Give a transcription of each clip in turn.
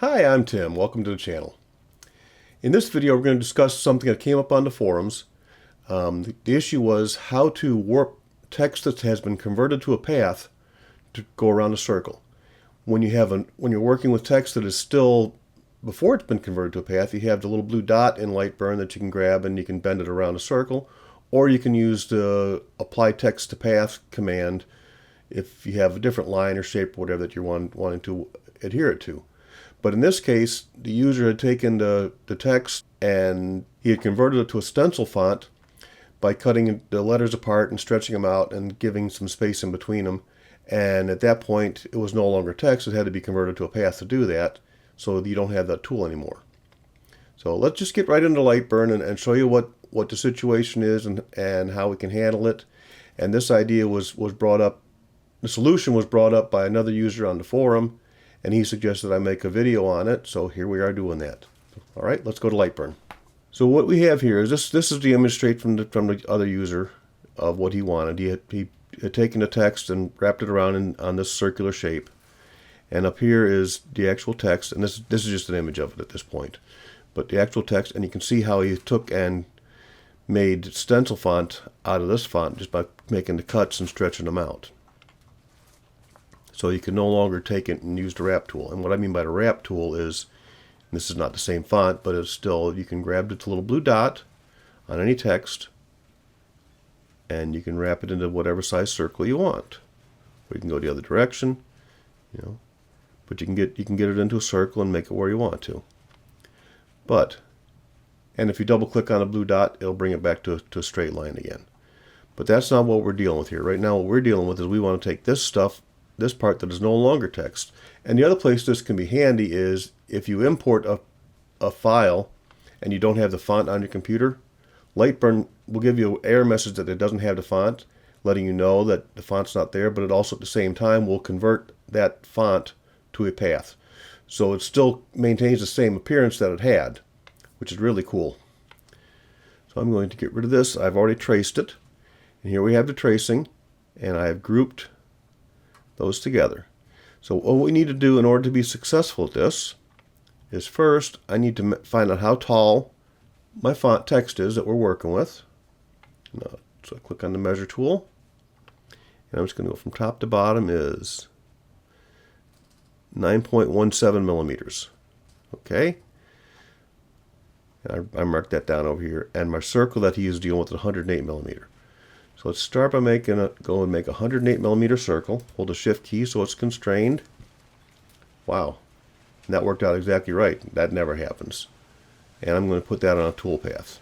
Hi, I'm Tim. Welcome to the channel. In this video, we're going to discuss something that came up on the forums. The issue was how to warp text that has been converted to a path to go around a circle. When you're working with text that is still before it's been converted to a path, you have the little blue dot in Lightburn that you can grab and you can bend it around a circle, or you can use the apply text to path command if you have a different line or shape or whatever that you're wanting to adhere it to. But in this case, the user had taken the text and he had converted it to a stencil font by cutting the letters apart and stretching them out and giving some space in between them. And at that point, it was no longer text. It had to be converted to a path to do that, so you don't have that tool anymore. So let's just get right into Lightburn and show you what the situation is and how we can handle it. And this idea was brought up, the solution was brought up by another user on the forum, and he suggested I make a video on it, so here we are doing that. All right, let's go to Lightburn. So what we have here is this is the image straight from the other user of what he wanted. He had taken the text and wrapped it around on this circular shape, and up here is the actual text, and this is just an image of it at this point. But the actual text, and you can see how he took and made stencil font out of this font just by making the cuts and stretching them out. So you can no longer take it and use the wrap tool. And what I mean by the wrap tool is, this is not the same font, but it's still, you can grab the little blue dot on any text and you can wrap it into whatever size circle you want. Or you can go the other direction, but you can get it into a circle and make it where you want to. And if you double click on a blue dot, it'll bring it back to a straight line again. But that's not what we're dealing with here. Right now what we're dealing with is we want to take this part that is no longer text. And the other place this can be handy is if you import a file and you don't have the font on your computer, Lightburn will give you an error message that it doesn't have the font, letting you know that the font's not there, but it also at the same time will convert that font to a path. So it still maintains the same appearance that it had, which is really cool. So I'm going to get rid of this. I've already traced it. And here we have the tracing, and I've grouped those together. So what we need to do in order to be successful at this is first I need to find out how tall my font text is that we're working with. Now, so I click on the measure tool, and I'm just going to go from top to bottom is 9.17 millimeters. Okay, and I marked that down over here, and my circle that he is dealing with is 108 millimeter. So let's start by go and make a 108 millimeter circle. Hold the shift key so it's constrained. Wow, and that worked out exactly right. That never happens. And I'm going to put that on a toolpath.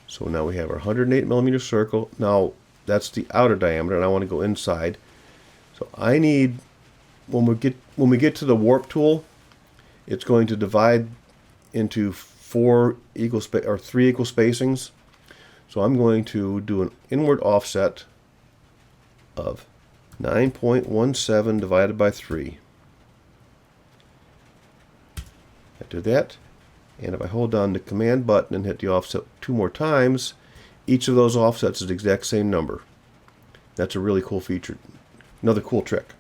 So now we have our 108 millimeter circle. Now that's the outer diameter, and I want to go inside. So I need, when we get to the warp tool, it's going to divide into three equal spacings. So I'm going to do an inward offset of 9.17 divided by 3. I do that, and if I hold down the command button and hit the offset 2 more times, each of those offsets is the exact same number. That's a really cool feature. Another cool trick.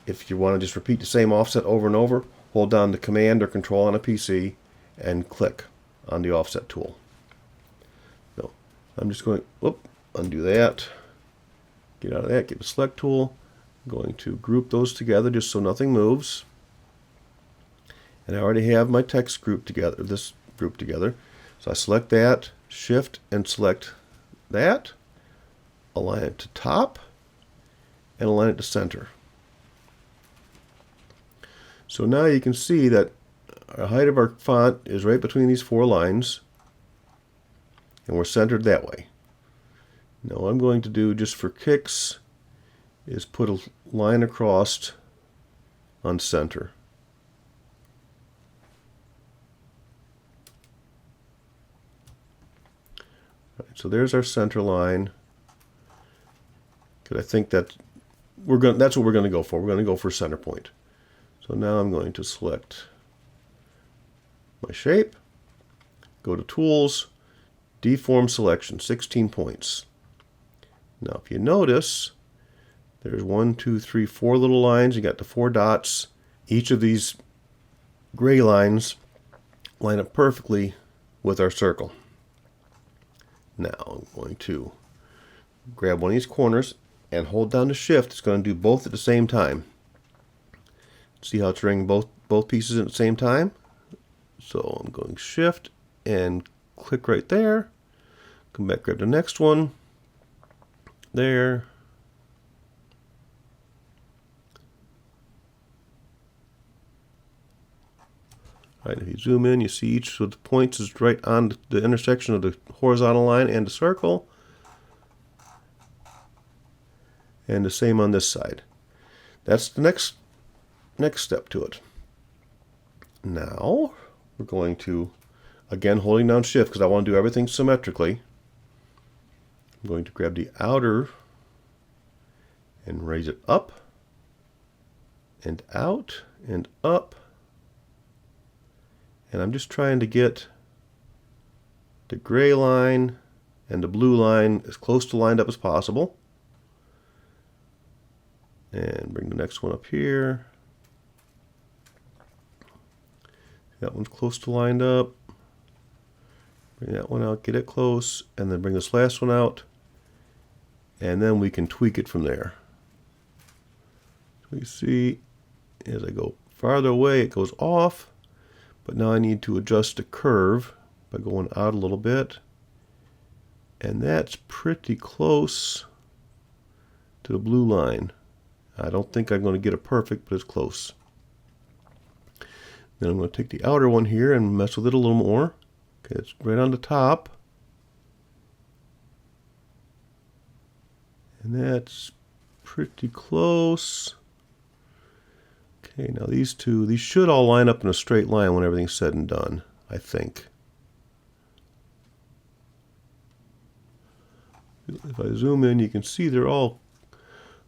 If you want to just repeat the same offset over and over, hold down the command or control on a PC and click on the offset tool. So I'm just going, undo that, get out of that, get the select tool. I'm going to group those together just so nothing moves. And I already have my text group together, this group together. So I select that, shift and select that, align it to top, and align it to center. So now you can see that the height of our font is right between these 4 lines, and we're centered that way. Now what I'm going to do just for kicks is put a line across on center. Right, so there's our center line, because I think that that's what we're going to go for. We're going to go for center point. So now I'm going to select my shape, go to Tools, Deform Selection, 16 points. Now if you notice, there's 1, 2, 3, 4 little lines. You got the 4 dots. Each of these gray lines line up perfectly with our circle. Now I'm going to grab one of these corners and hold down the shift. It's going to do both at the same time. See how it's ringing both pieces at the same time? So I'm going shift and click right there. Come back, grab the next one. There. All right, if you zoom in, you see each of the points is right on the intersection of the horizontal line and the circle. And the same on this side. That's the next step to it. Now we're going to, again, holding down shift because I want to do everything symmetrically. I'm going to grab the outer and raise it up and out and up. And I'm just trying to get the gray line and the blue line as close to lined up as possible. And bring the next one up here. That one's close to lined up. Bring that one out, get it close, and then bring this last one out. And then we can tweak it from there. So you see, as I go farther away, it goes off. But now I need to adjust the curve by going out a little bit. And that's pretty close to the blue line. I don't think I'm going to get it perfect, but it's close. Then I'm going to take the outer one here and mess with it a little more. Okay, it's right on the top. And that's pretty close. Okay, now these should all line up in a straight line when everything's said and done, I think. If I zoom in, you can see they're all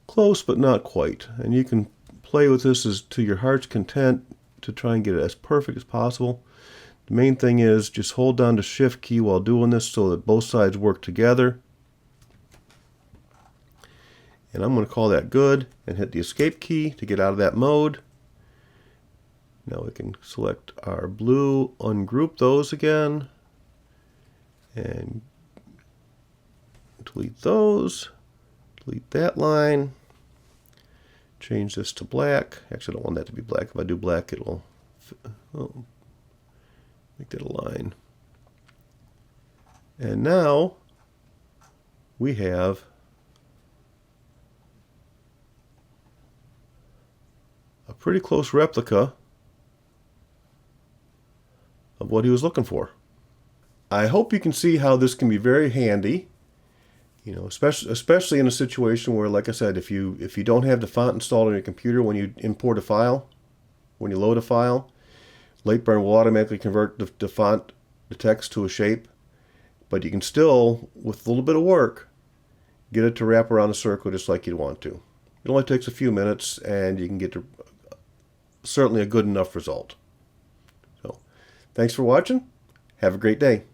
close, but not quite. And you can play with this as to your heart's content to try and get it as perfect as possible. The main thing is just hold down the shift key while doing this so that both sides work together. And I'm going to call that good and hit the escape key to get out of that mode. Now we can select our blue, ungroup those again, and delete those, delete that line, change this to black. Actually, I don't want that to be black. If I do black, it'll make that a line. And now we have a pretty close replica of what he was looking for. I hope you can see how this can be very handy, you know, especially in a situation where, like I said, if you don't have the font installed on your computer when you import a file, when you load a file, Lightburn will automatically convert the font, the text to a shape, but you can still, with a little bit of work, get it to wrap around a circle just like you'd want to. It only takes a few minutes, and you can get to certainly a good enough result. So, thanks for watching. Have a great day.